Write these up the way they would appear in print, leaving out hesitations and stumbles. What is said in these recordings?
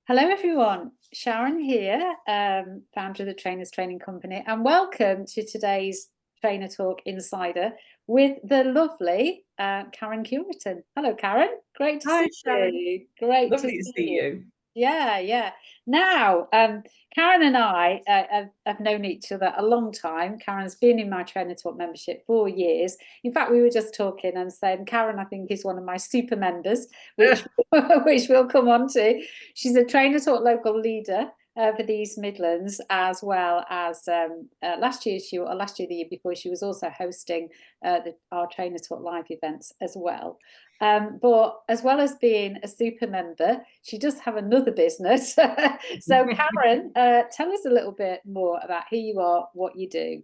Hello, everyone. Sharon here, founder of the Trainers Training Company, and welcome to today's Trainer Talk Insider with the lovely Karen Cureton. Hello, Karen. Great to Hi, see Sharon. you. Great to Lovely to see see you. you. Yeah, yeah. Now, Karen and I have known each other a long time. Karen's been in my Trainer Talk membership for years. In fact, we were just talking and saying Karen, I think, is one of my super members, which which we'll come on to. She's a Trainer Talk local leader for the East Midlands, as well as last year, the year before, she was also hosting our Trainer Talk live events as well. But as well as being a super member, she does have another business. So, Karen, tell us a little bit more about who you are, what you do.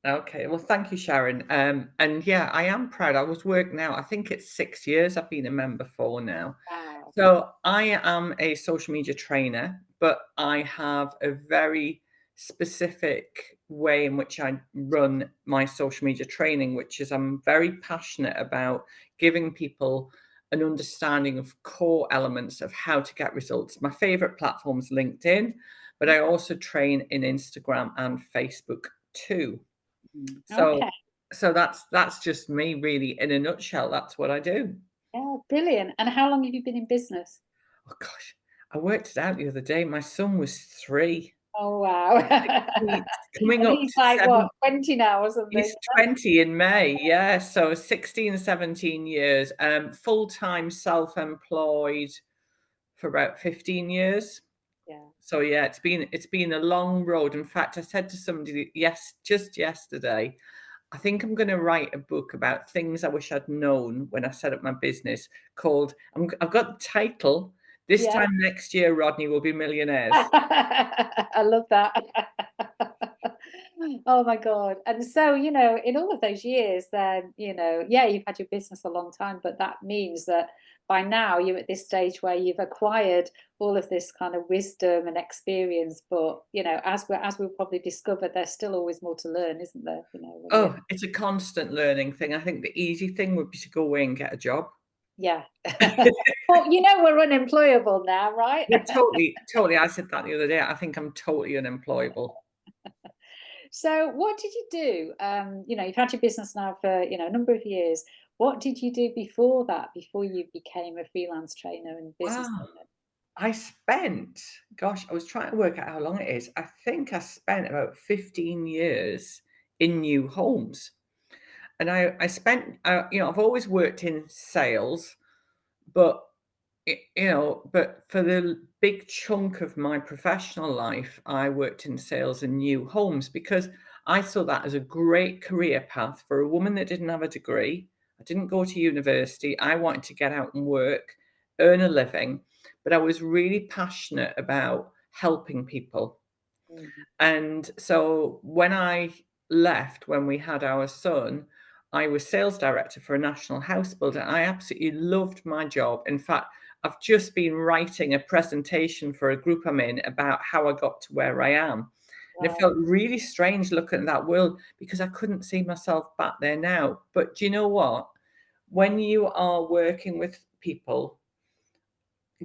Okay, well, thank you, Sharon. And yeah, I am proud. I was working now. I think it's 6 years I've been a member for now. Wow. So I am a social media trainer, but I have a very specific way in which I run my social media training, which is I'm very passionate about giving people an understanding of core elements of how to get results. My favorite platform is LinkedIn, but I also train in Instagram and Facebook too. So Okay. so that's just me really in a nutshell. That's what I do. Yeah, brilliant. And how long have you been in business? Oh gosh, I worked it out the other day. My son was 3. Oh, wow. He's coming And up he's to like, what, 7. 20 now or something? He's 20 in May, yeah. So 16, 17 years. Full-time self-employed for about 15 years. Yeah. So yeah, it's been a long road. In fact, I said to somebody just yesterday, I think I'm going to write a book about things I wish I'd known when I set up my business called, I've got the title, This Yeah. Time Next Year, Rodney Will Be Millionaires. I love that. Oh my God. And so, in all of those years, then, yeah, you've had your business a long time, but that means that by now you're at this stage where you've acquired all of this kind of wisdom and experience. But, as we'll probably discover, there's still always more to learn, isn't there? When you Oh, it's a constant learning thing. I think the easy thing would be to go away and get a job. yeah. Well, we're unemployable now, right? Yeah, totally, totally. I said that the other day. I think I'm totally unemployable. So what did you do? You've had your business now for, a number of years. What did you do before that, before you became a freelance trainer and business Wow. owner? I spent, gosh, I was trying to work out how long it is. I think I spent about 15 years in new homes. And I spent, I've always worked in sales, but, but for the big chunk of my professional life, I worked in sales in new homes because I saw that as a great career path for a woman that didn't have a degree. I didn't go to university. I wanted to get out and work, earn a living, but I was really passionate about helping people. Mhm. And so when I left, when we had our son, I was sales director for a national house builder. I absolutely loved my job. In fact, I've just been writing a presentation for a group I'm in about how I got to where I am. And it Wow. felt really strange looking at that world because I couldn't see myself back there now. But do you know what? When you are working with people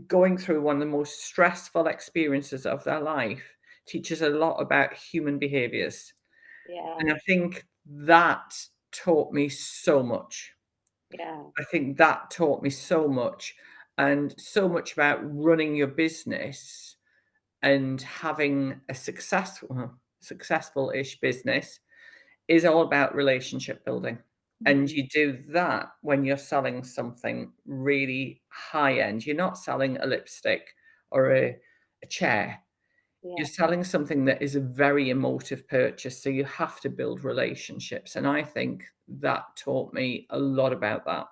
going through one of the most stressful experiences of their life teaches a lot about human behaviors. Yeah. And I think that taught me so much. Yeah. I think that taught me so much and so much about running your business and having a successful-ish business is all about relationship building. And Mhm. you do that when you're selling something really high end. You're not selling a lipstick or a chair. You're Yeah. selling something that is a very emotive purchase. So you have to build relationships. And I think that taught me a lot about that.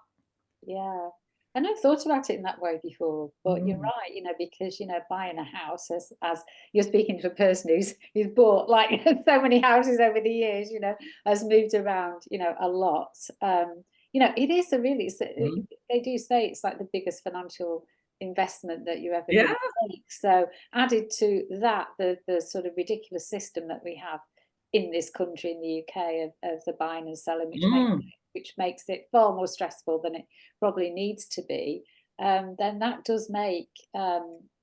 Yeah. I never thought about it in that way before, but you're Mm. right, because, buying a house as you're speaking to a person who's bought like so many houses over the years, has moved around, a lot. It is a really, Mm. they do say it's like the biggest financial investment that you're ever going Yeah. to make. So added to that, the sort of ridiculous system that we have in this country, in the UK, of the buying and selling, Mm. which makes it far more stressful than it probably needs to be, then that does make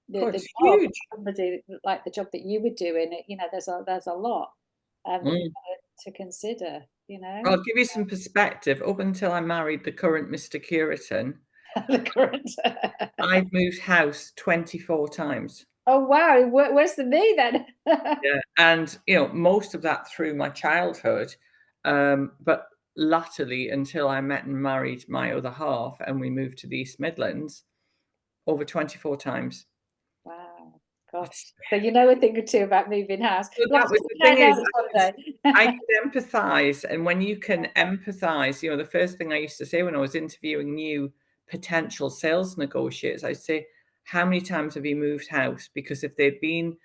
the it's job, huge. somebody like the job that you were doing, there's a lot, that you've Mm. got to consider, I'll give you some perspective. Up until I married the current Mr. Cureton, the current. I've moved house 24 times. Oh, wow, worse than me then. Yeah, and, most of that through my childhood, but latterly, until I met and married my other half and we moved to the East Midlands, over 24 times. Wow, It's gosh. So you know a thing or two about moving house. So You'll have that to was the compare thing is notes one I day. could empathise, and when you can empathise, the first thing I used to say when I was interviewing new potential sales negotiators, I'd say, "How many times have you moved house?" Because if they'd been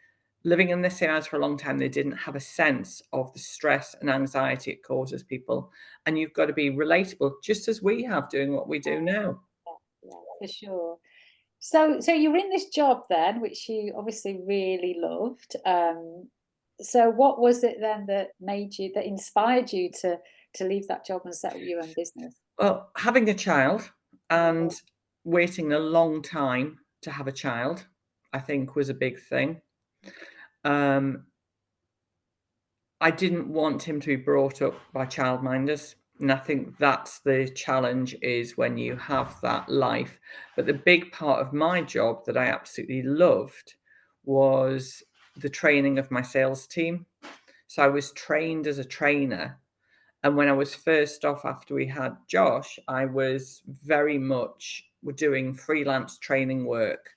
living in the same house for a long time, they didn't have a sense of the stress and anxiety it causes people, and you've got to be relatable, just as we have doing what we do now. Yeah, for sure. So you were in this job then, which you obviously really loved. So what was it then that inspired you to leave that job and set up your own business? Well, having a child Yeah, and waiting a long time to have a child, I think was a big thing. Um, I didn't want him to be brought up by childminders, and I think that's the challenge is when you have that life. But the big part of my job that I absolutely loved was the training of my sales team. So I was trained as a trainer, and when I was first off after we had Josh, I was very much doing freelance training work,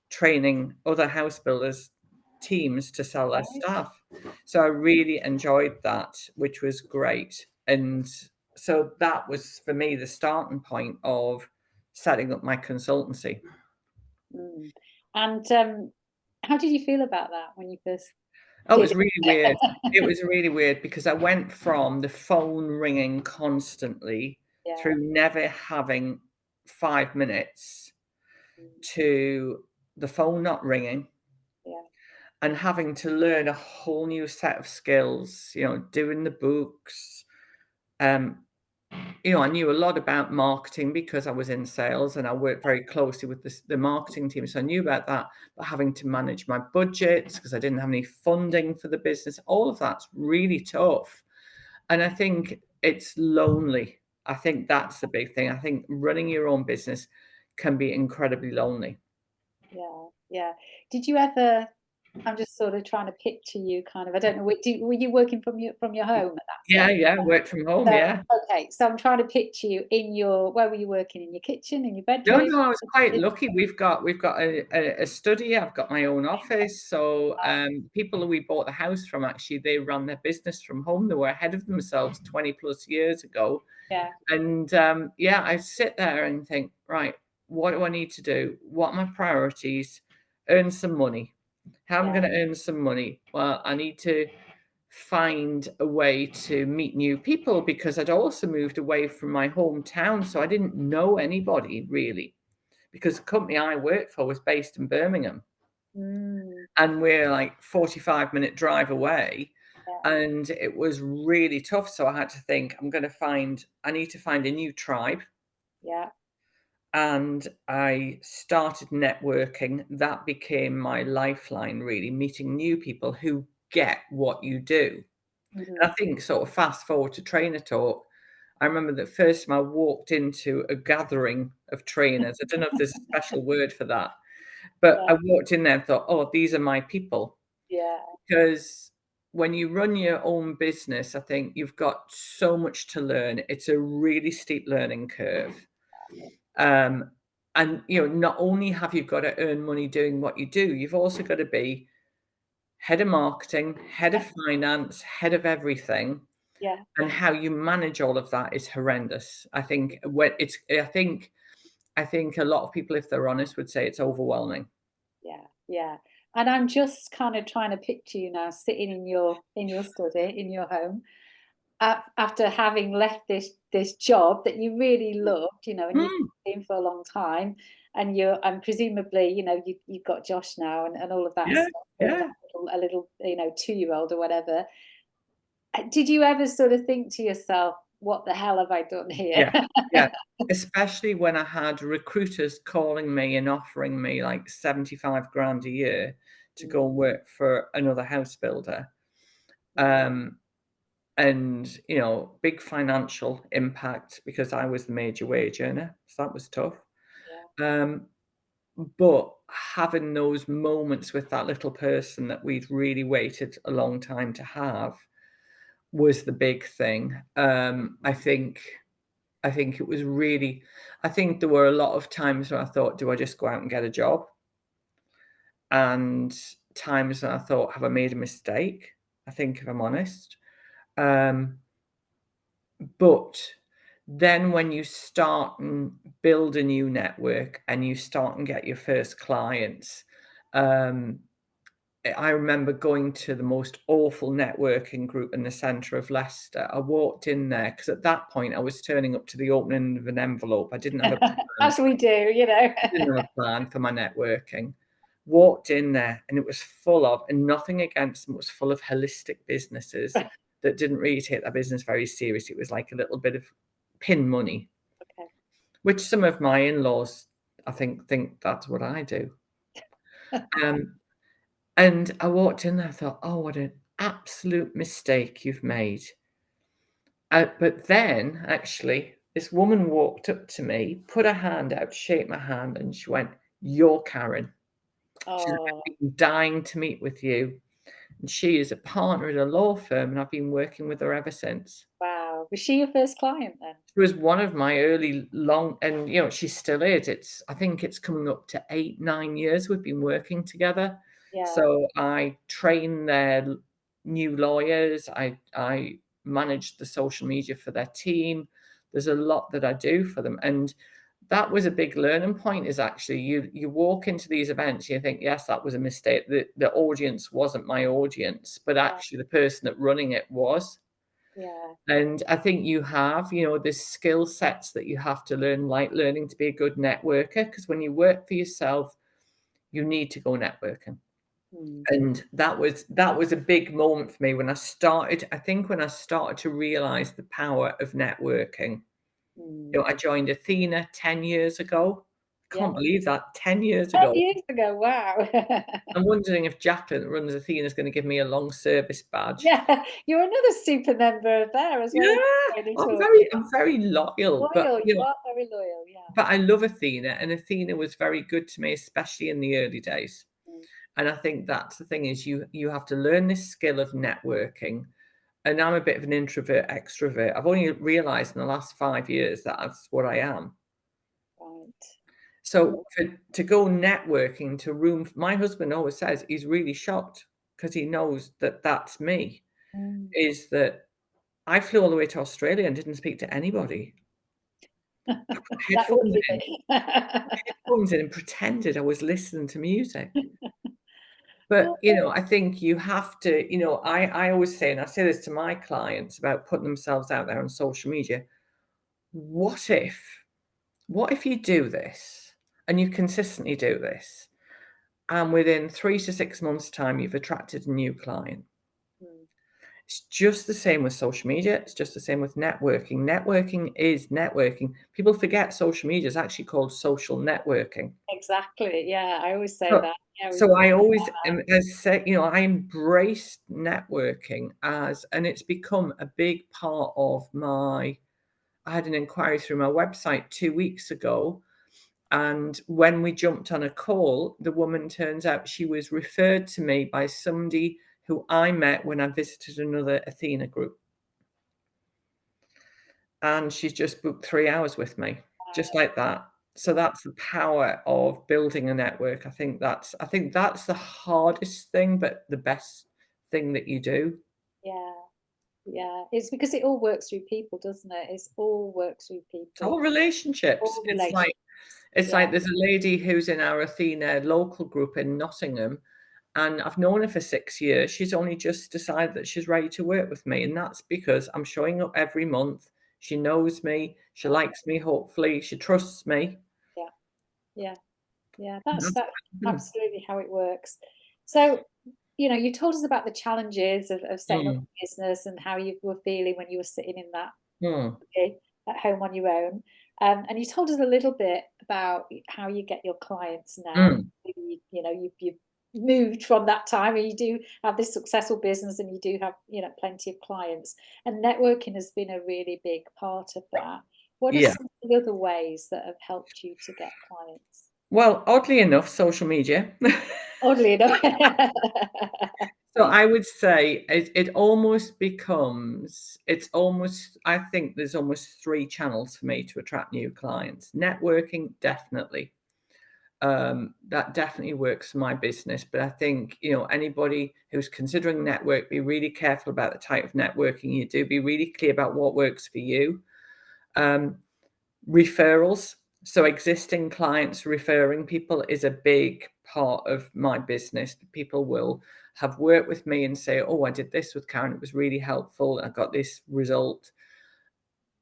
training other house builders teams to sell their right. stuff. So I really enjoyed that, which was great. And so that was for me the starting point of setting up my consultancy. Mm. And how did you feel about that when you first Oh, it did was really weird. It it? was really weird because I went from the phone ringing constantly Yeah. through never having 5 minutes Mm. to the phone not ringing Yeah. and having to learn a whole new set of skills, doing the books. Um, I knew a lot about marketing because I was in sales and I worked very closely with the marketing team. So I knew about that, but having to manage my budgets because I didn't have any funding for the business, all of that's really tough. And I think it's lonely. I think that's the big thing. I think running your own business can be incredibly lonely. Yeah, yeah. Did you ever I'm just sort of trying to picture you kind of I don't know, were you working from your home at that Yeah, stage? yeah, work from home, So, yeah. okay, so I'm trying to picture you where were you working? In your kitchen, in your No, bedroom? no, I was quite In lucky. We've got a study. I've got my own office. So people who we bought the house from actually they run their business from home. They were ahead of themselves 20 plus years ago. yeah, And yeah, I sit there and think, right, what do I need to do? What are my priorities? Earn some money. How am I yeah, going to earn some money? Well, I need to find a way to meet new people because I'd also moved away from my hometown. So I didn't know anybody really because the company I worked for was based in Birmingham mm, and we're like 45-minute drive away. yeah, And it was really tough. So I had to think, I need to find a new tribe. yeah, And I started networking. That became my lifeline, really, meeting new people who get what you do. And mhm, I think sort of fast forward to trainer talk. I remember the first time I walked into a gathering of trainers. I don't know if there's a special word for that, but yeah, I walked in there and thought, "Oh, these are my people." yeah, Because when you run your own business, I think you've got so much to learn. It's a really steep learning curve. Um, and not only have you got to earn money doing what you do, you've also got to be head of marketing, head of finance, head of everything. yeah, And how you manage all of that is horrendous. I think a lot of people, if they're honest, would say it's overwhelming. yeah, yeah. And I'm just kind of trying to picture you now sitting in your study, in your home, after having left this job that you really loved, and you've Mm, been in for a long time, and presumably, you've got Josh now and all of that yeah, stuff, and yeah. a little 2-year-old or whatever. Did you ever sort of think to yourself, what the hell have I done here? Yeah, yeah. Especially when I had recruiters calling me and offering me like 75 grand a year to go and work for another house builder. Um, and, you know, big financial impact because I was the major wage earner. So that was tough. Yeah. Um, but having those moments with that little person that we'd really waited a long time to have was the big thing. I think it was really I think there were a lot of times when I thought, "Do I just go out and get a job?" And times when I thought, "Have I made a mistake?" I think, if I'm honest. Um, but then when you start and build a new network and you start and get your first clients, um, I remember going to the most awful networking group in the centre of Leicester. I walked in there because at that point I was turning up to the opening of an envelope. I didn't have a plan. As we do, you know. I didn't have a plan for my networking. Walked in there and it was full of, and nothing against them, it was full of holistic businesses that didn't really take their business very seriously. It was like a little bit of pin money, Okay. which some of my in-laws, I think that's what I do. Um, And I walked in there, I thought, "Oh, what an absolute mistake you've made." But then, actually, this woman walked up to me, put her hand out, shake my hand, and she went, "You're Karen." She said, Oh, "I've been dying to meet with you." And she is a partner at a law firm, and I've been working with her ever since. wow. Was she your first client then? She was one of my early long and, you know, she still is. I think it's coming up to 8, 9 years we've been working together. Yeah. So I train their new lawyers. I manage the social media for their team. There's a lot that I do for them. And that was a big learning point is actually you walk into these events, you think, yes, that was a mistake. The audience wasn't my audience, but Yeah. actually the person that running it was. Yeah. And I think you have, you know, the skill sets that you have to learn, like learning to be a good networker, because when you work for yourself, you need to go networking. Mm, And that was a big moment for me when I started. I think when I started to realize the power of networking. You mm. know, I joined Athena 10 years ago. Yeah. Can't believe that, 10 years 10 ago. years ago. Wow. I'm wondering if Jacqueline that runs Athena is going to give me a long service badge. Yeah. You're another super member of there as well Yeah, as Tony I'm Talk. very loyal, but Loyal. you You know, are very loyal. Yeah. but I love Athena, and Athena was very good to me, especially in the early days. Mm, And I think that's the thing is you have to learn this skill of networking. And I'm a bit of an introvert, extrovert. I've only realized in the last 5 years that that's what I am. right. Yeah. So to go networking to room my husband always says he's really shocked because he knows that that's me, Mm. is that I flew all the way to Australia and didn't speak to anybody. I put That would headphones be in me. headphones in and pretended I was listening to music. But, you know, I think you have to, you know, I always say, and I say this to my clients about putting themselves out there on social media. What if, what if you do this and you consistently do this, and within 3 to 6 months' time, you've attracted a new client? Mm. It's just the same with social media. It's just the same with networking. Networking is networking. People forget social media is actually called social networking. Exactly. Yeah. I always say So that. Yeah. We so talk I always about am as say, you know, I embraced networking as and it's become a big part of my I had an inquiry through my website 2 weeks ago, and when we jumped on a call, the woman turns out she was referred to me by somebody who I met when I visited another Athena group, and she's just booked 3 hours with me, just like that. So that. that's the power of building a network. I think that's the hardest thing, but the best thing that you do. Yeah. Yeah. It's because it all works through people, doesn't it? It's all works through It's all people. relationships. All It's relationships. like it's Yeah. like there's a lady who's in our Athena local group in Nottingham, and I've known her for 6 years. She's only just decided that she's ready to work with me, and that's because I'm showing up every month. She knows me, she Yeah. likes me, hopefully, she trusts me. Yeah. Yeah. Yeah. And That's that's absolutely how it works. So, you told us about the challenges of setting up Mm. a business and how you were feeling when you were sitting in that Mm. at home on your own. And you told us a little bit about how you get your clients now. Mm. You've moved from that time, and you do have this successful business, and you do have plenty of clients. And networking has been a really big part of that. What are Yeah. some of the other ways that have helped you to get clients? Well, oddly enough, social media. Oddly enough. So I would say it almost becomes, it's almost, I think there's almost three channels for me to attract new clients. Networking, definitely. That definitely works for my business. But I think, anybody who's considering network, be really careful about the type of networking you do. Be really clear about what works for you. Referrals. So existing clients referring people is a big part of my business. People will have worked with me and say, oh, I did this with Karen. It was really helpful. I got this result.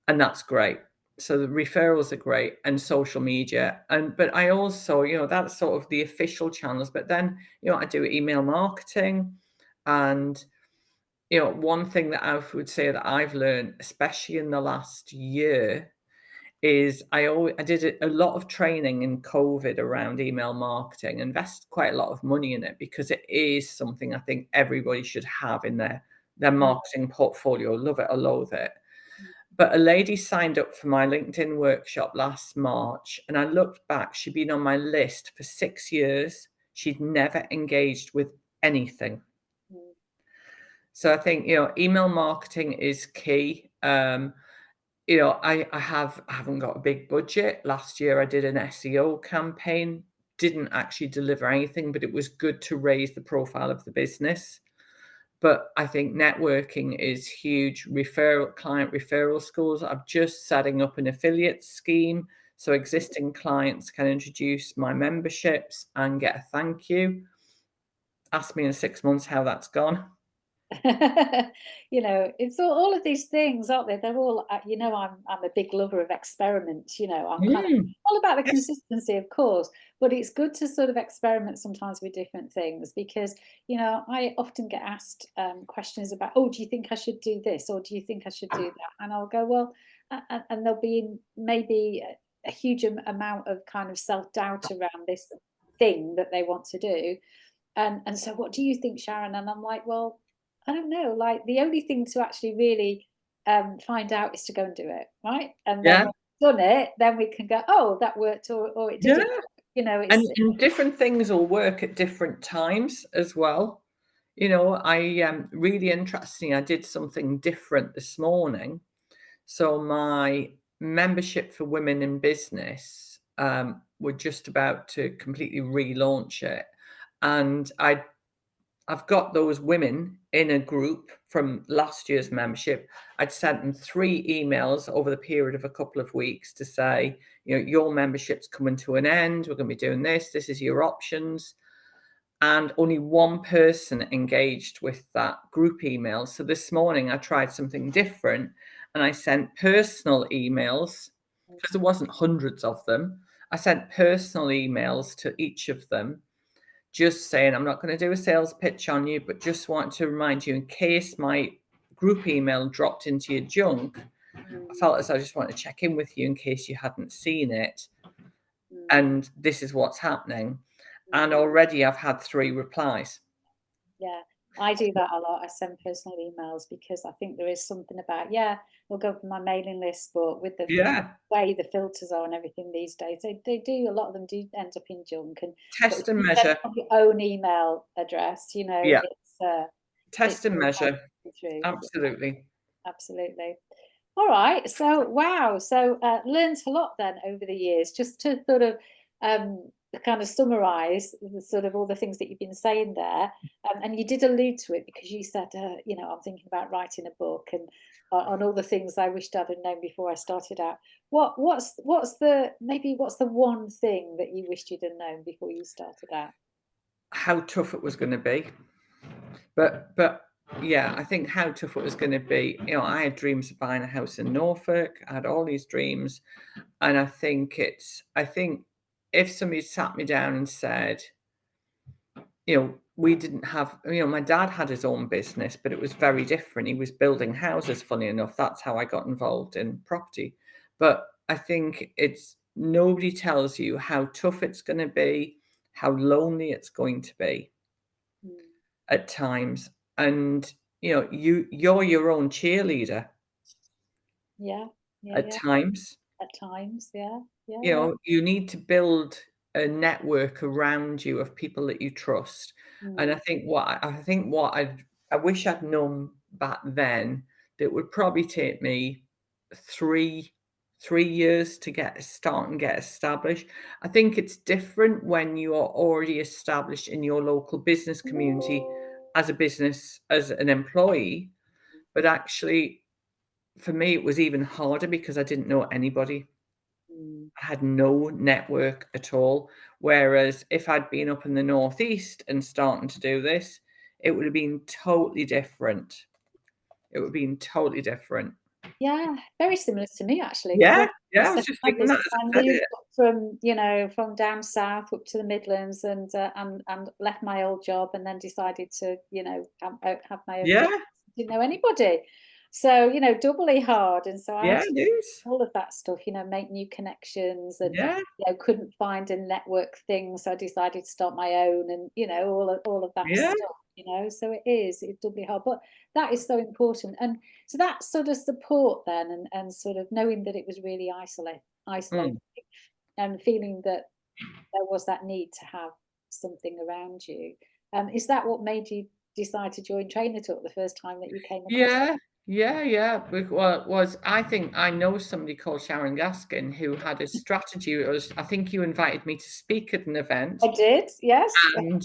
And that's great. So the referrals are great, and social media. But I also, that's sort of the official channels. But then, I do email marketing. And, one thing that I would say that I've learned, especially in the last year, is I did a lot of training in COVID around email marketing, invested quite a lot of money in it because it is something I think everybody should have in their marketing portfolio, love it or loathe it. But a lady signed up for my LinkedIn workshop last March, and I looked back, she'd been on my list for 6 years. She'd never engaged with anything. So I think, email marketing is key. I haven't got a big budget. Last year I did an SEO campaign, didn't actually deliver anything, but it was good to raise the profile of the business. But I think networking is huge. Client referral schools. I'm just setting up an affiliate scheme so existing clients can introduce my memberships and get a thank you. Ask me in 6 months how that's gone. It's all of these things, aren't they? They're all, I'm a big lover of experiments. I'm kind of Mm, all about the yes. consistency, of course, but it's good to sort of experiment sometimes with different things because, I often get asked questions about, oh, do you think I should do this? Or do you think I should do that? And I'll go, well, and there'll be maybe a huge amount of kind of self-doubt around this thing that they want to do. And so what do you think, Sharon? And I'm like, well, I don't know. Like the only thing to actually really find out is to go and do it, right? And then Yeah. when we've done it, then we can go, oh, that worked, or it Yeah. didn't work. And, It's and different things will work at different times as well. I really interesting. I did something different this morning. So my membership for women in business, we're just about to completely relaunch it, and I've got those women in a group from last year's membership. I'd sent them 3 emails over the period of a couple of weeks to say, your membership's coming to an end. We're going to be doing this. This is your options. And only one person engaged with that group email. So this morning I tried something different and I sent personal emails because there wasn't hundreds of them. I sent personal emails to each of them just saying, I'm not going to do a sales pitch on you, but just want to remind you in case my group email dropped into your junk. I felt as I just want to check in with you in case you hadn't seen it. And this is what's happening. And already I've had 3 replies. yeah, I do that a lot. I send personal emails because I think there is something about, yeah, we'll go for my mailing list, but with the Yeah. way the filters are and everything these days, they do, a lot of them do end up in junk. But if Test and you send measure. from your own email address, Yeah. it's Test and measure. through. Absolutely. Absolutely. All right. So, wow. So, learned a lot then over the years. Just to sort of kind of summarize the sort of all the things that you've been saying there, and you did allude to it because you said, I'm thinking about writing a book and on all the things I wished I'd have known before I started out. What's the one thing that you wished you'd have known before you started out? How tough it was going to be. But yeah, I think how tough it was going to be. I had dreams of buying a house in Norfolk. I had all these dreams. And I think if somebody sat me down and said, we didn't have, my dad had his own business, but it was very different. He was building houses, funny enough. That's how I got involved in property. But I think it's nobody tells you how tough it's going to be, how lonely it's going to be Mm. at times. And you're your own cheerleader Yeah, yeah, at yeah. times. At times, yeah, yeah, You yeah. know, you need to build a network around you of people that you trust. And Mm. I wish I'd known back then that would probably take me three 3 years to start and get established. I think it's different when you are already established in your local business community as a business, as an employee. But actually, for me, it was even harder because I didn't know anybody. Mm. I had no network at all. Whereas if I'd been up in the Northeast and starting to do this, it would have been totally different. It would have been totally different. Yeah, very similar to me actually, because Yeah, yeah, I was I just had thinking this. that as I I said moved it. up from, from down south up to the Midlands, and left my old job, and then decided to, have my own Yeah, business. Didn't know anybody, so doubly hard. And so I had yeah, to it is. all of that stuff, make new connections, and Yeah, couldn't find a network thing, so I decided to start my own, and all of that yeah, stuff. So it's doubly hard, but that is so important. And so that sort of support then, and sort of knowing that it was really isolating, mm. and feeling that there was that need to have something around you. Is that what made you decide to join Trainer Talk the first time that you came across Yeah, yeah, yeah. Well, it was I think I know somebody called Sharon Gaskin who had a strategy. I think you invited me to speak at an event. it? I did, yes. And,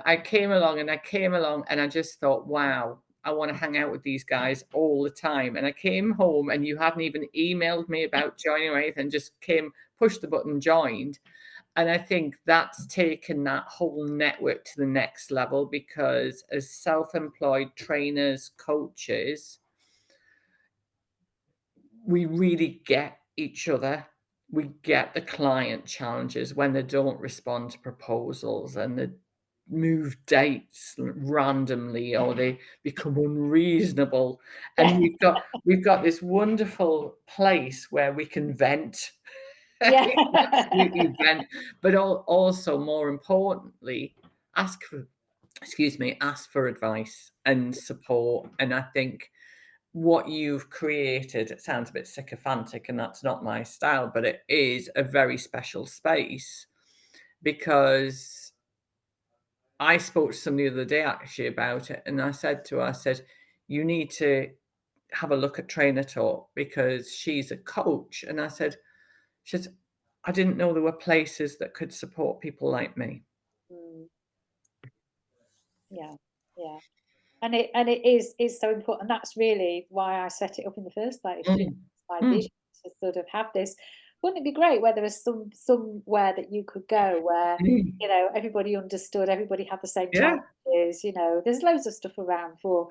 I came along and I just thought, "Wow, I wanna hang out with these guys all the time." And I came home and you hadn't even emailed me about joining or anything, just pushed the button, joined. And I think that's taken that whole network to the next level because as self-employed trainers, coaches, we really get each other. We get the client challenges when they don't respond to proposals and they move dates randomly or they become unreasonable. And Yeah. we've got this wonderful place where we can vent, Yeah. absolutely vent, but also more importantly, ask for ask for advice and support. And I think what you've created, it sounds a bit sycophantic, and that's not my style, but it is a very special space because I spoke to somebody the other day actually about it, and I said to her, I said, "You need to have a look at Trainer Talk because she's a coach." And I said, she said, "I didn't know there were places that could support people like me." Mm, yeah, yeah. And it is so important. That's really why I set it up in the first place, Mm, my mm, vision, to sort of have this. Wouldn't it be great where there was somewhere that you could go where, mm. everybody understood, everybody had the same Yeah, challenges, there's loads of stuff around for,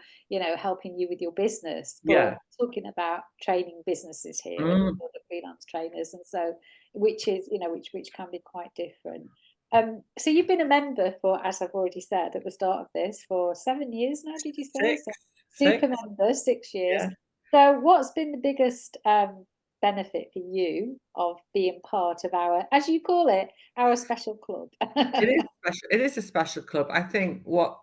helping you with your business, but yeah. talking about training businesses here, and Mm, other freelance trainers, and so which is, which can be quite different. So you've been a member for, as I've already said at the start of this, for 7 years now, did you say? 6, So 6, super member, 6 years. yeah. So what's been the biggest, benefit for you of being part of our, as you call it, our special club? It is a special club. I think I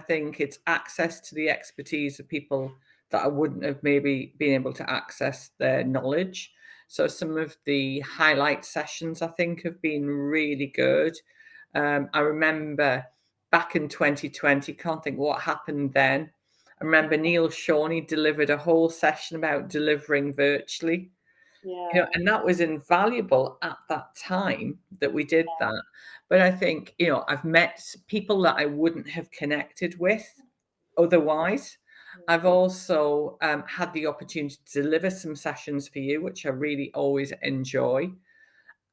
think it's access to the expertise of people that I wouldn't have maybe been able to access their knowledge. So some of the highlight sessions I think have been really good. I remember back in 2020, can't think what happened then. I remember Neil Shawnee delivered a whole session about delivering virtually. Yeah, And that was invaluable at that time that we did that. But I think, I've met people that I wouldn't have connected with otherwise. mm, I've also had the opportunity to deliver some sessions for you, which I really always enjoy.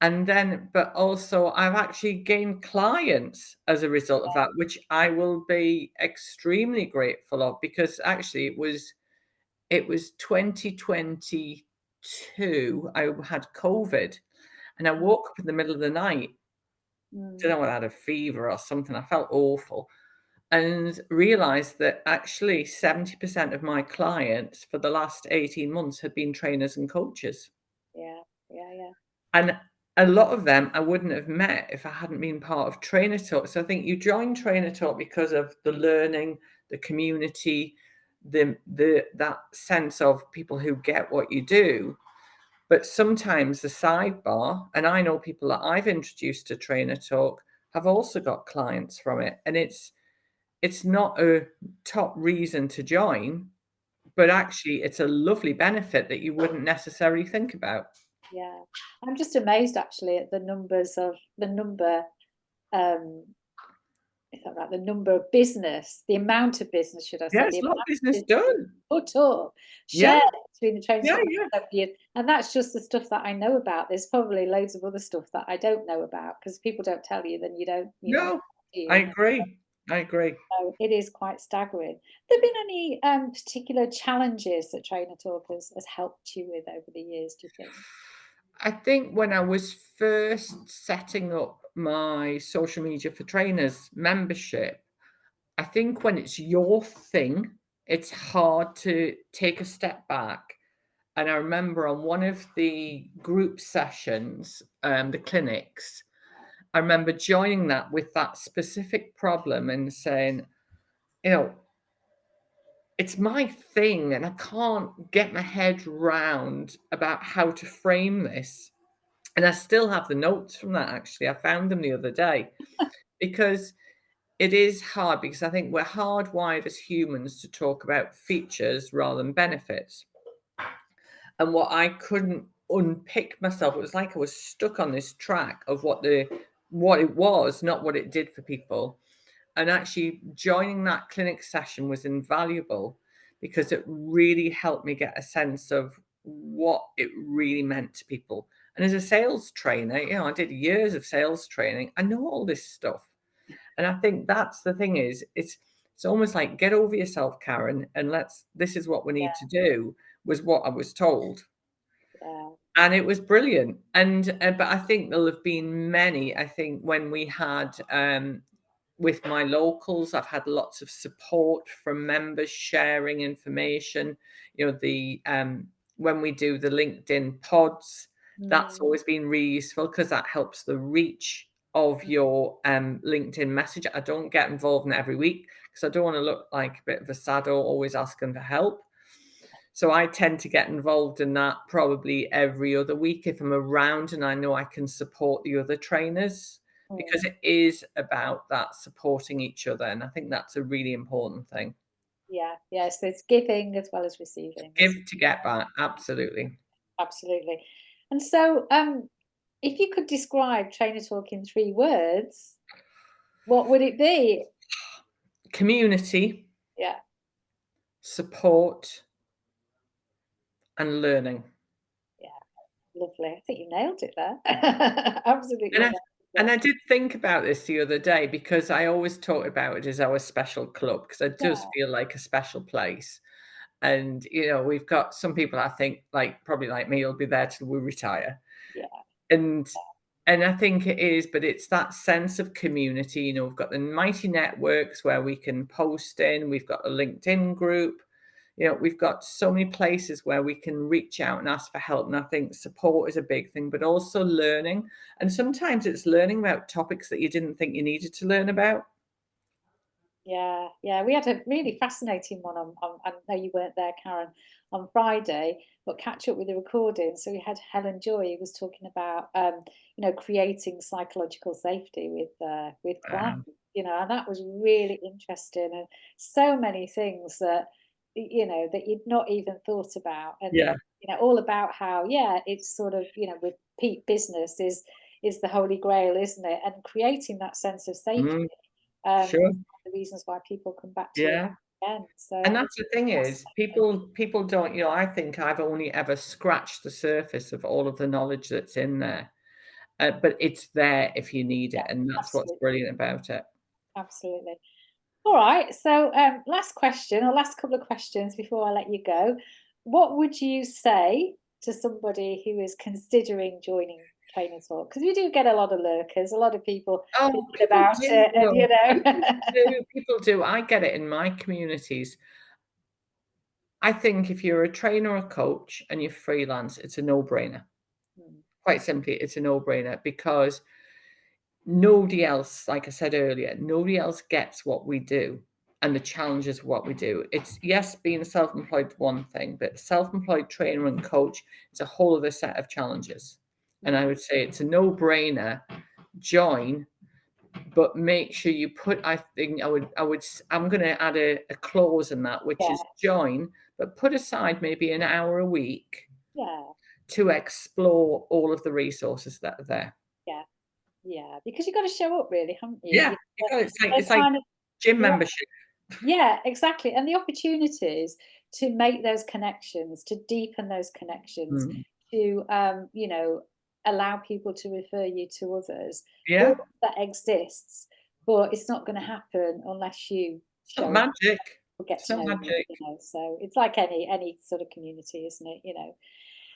But also I've actually gained clients as a result of that, which I will be extremely grateful of because actually it was 2022, I had COVID, and I mm, woke up in the middle of the night Don't know, I had a fever or something. I felt awful, and realized that actually 70% of my clients for the last 18 months had been trainers and coaches. Yeah, yeah, yeah, And a lot of them I wouldn't have met if I hadn't been part of Trainer Talk. So I think you join Trainer Talk because of the learning, the community, the that sense of people who get what you do. But sometimes the sidebar, and I know people that I've introduced to Trainer Talk have also got clients from it. And it's not a top reason to join, but actually it's a lovely benefit that you wouldn't necessarily think about. yeah. I'm just amazed actually at the number, um, is that right? The number of business, the amount of business, should I Yeah, say, the it's a lot of amount of business business that's done. put up, Yeah, shared between the trainers yeah, up yeah. over the years. And that's just the stuff that I know about. There's probably loads of other stuff that I don't know about because people don't tell you, then you don't, No, do I you? agree. I agree. So it is quite staggering. Have there been any particular challenges that Trainer Talk has helped you with over the years, do you think? I think when I was first setting up my social media for trainers membership, I think when it's your thing, it's hard to take a step back. And I remember on one of the group sessions, the clinics, I remember joining that with that specific problem and saying, you know, it's my thing and I can't get my head round about how to frame this. And I still have the notes from that actually. I found them the other day because it is hard because I think we're hardwired as humans to talk about features rather than benefits. And what I couldn't unpick myself, it was like I was stuck on this track of what it was, not what it did for people. And actually joining that clinic session was invaluable because it really helped me get a sense of what it really meant to people. And as a sales trainer, I did years of sales training. I know all this stuff. And I think that's the thing is it's almost like get over yourself, Karen, and this is what we need to do was what I was told. Yeah, And it was brilliant. And but I think there'll have been many. I think when we had with my locals, I've had lots of support from members sharing information. The when we do the LinkedIn pods, that's mm, always been really useful because that helps the reach of mm, your LinkedIn message. I don't get involved in it every week because I don't want to look like a bit of a sado, always asking for help. So I tend to get involved in that probably every other week if I'm around and I know I can support the other trainers because mm. it is about that supporting each other. And I think that's a really important thing. Yeah, yeah. So it's giving as well as receiving, Give isn't to get back. Absolutely. it? Absolutely. And so, if you could describe Trainer Talk in 3 words, what would it be? Community, Yeah, support, and learning. yeah. Lovely. I think you nailed it there. Absolutely And I nailed and it. I did think about this the other day because I always talk about it as our special club because it Yeah, does feel like a special place. And we've got some people I think like probably like me will be there till we retire. yeah, And I think it is, but it's that sense of community. We've got the mighty networks where we can post in, we've got a LinkedIn group, we've got so many places where we can reach out and ask for help. And I think support is a big thing, but also learning. And sometimes it's learning about topics that you didn't think you needed to learn about. yeah, yeah. We had a really fascinating one on I know you weren't there, Karen, on Friday, but catch up with the recording. So we had Helen Joy who was talking about creating psychological safety with clients, Um, and that was really interesting and so many things that that you'd not even thought about. And yeah. all about how, yeah, it's sort of, repeat business is the holy grail, isn't it? And creating that sense of safety Mm, is sure. one of the reasons why people come back to you Yeah. again. So And I think that's the thing that's is people don't, I think I've only ever scratched the surface of all of the knowledge that's in there. But it's there if you need yeah, it, and that's what's absolutely, brilliant about it. absolutely. All right. So last question or last couple of questions before I let you go. What would you say to somebody who is considering joining trainer talk, because we do get a lot of lurkers, a lot of people Oh, thinking people about do, it, and though. you know. People do, people do. I get it in my communities. I think if you're a trainer or a coach and you're freelance, it's a no-brainer. Mm, Quite simply, it's a no-brainer because nobody else, like I said earlier, nobody else gets what we do and the challenges of what we do. It's, yes, being self-employed one thing, but self-employed trainer and coach is a whole other set of challenges. And I would say it's a no-brainer. Join, but make sure you put, I think I'm going to add a clause in that, which yeah, is join, but put aside maybe an hour a week yeah, to explore all of the resources that are there. yeah, yeah. Because you've got to show up, really, haven't you? Yeah, it's like, Those it's like kind of, gym yeah, membership. yeah, exactly. And the opportunities to make those connections, to deepen those connections, Mm. to you know, allow people to refer you to others, all Yeah, of that exists, but it's not going to happen unless you it's not show up magic. or get It's to not know me, magic. you know. So it's like any sort of community, isn't it? You know.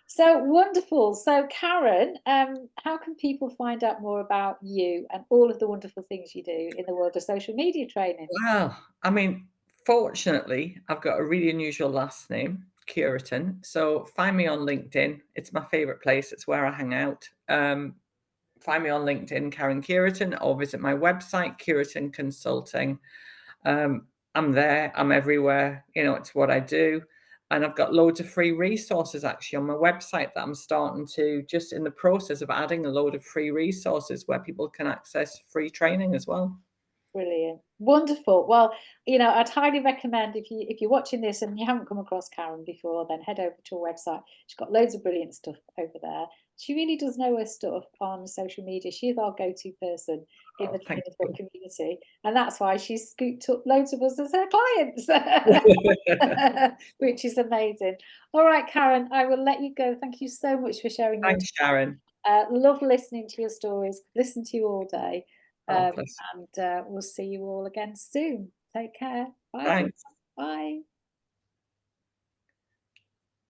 So wonderful. So Karen, how can people find out more about you and all of the wonderful things you do in the world of social media training? Well, I mean, fortunately, I've got a really unusual last name, Cureton. So find me on LinkedIn. It's my favorite place. It's where I hang out. Find me on LinkedIn, Karen Cureton, or visit my website, Cureton Consulting. I'm there. I'm everywhere. You know, it's what I do. And I've got loads of free resources actually on my website that I'm starting to, just in the process of adding a load of free resources where people can access free training as well. Brilliant. Wonderful. Well, you know, I'd highly recommend if you're watching this and you haven't come across Karen before, then head over to her website. She's got loads of brilliant stuff over there. She really does know her stuff on social media. She's our go-to person in Oh, the thank trainer talk you. community. And that's why she's scooped up loads of us as her clients, which is amazing. All right, Karen, I will let you go. Thank you so much for sharing your Thanks, Sharon. love listening to your stories. Listen to you all day. Oh, Um, bless. and we'll see you all again soon. Take care. Bye. Thanks. Bye.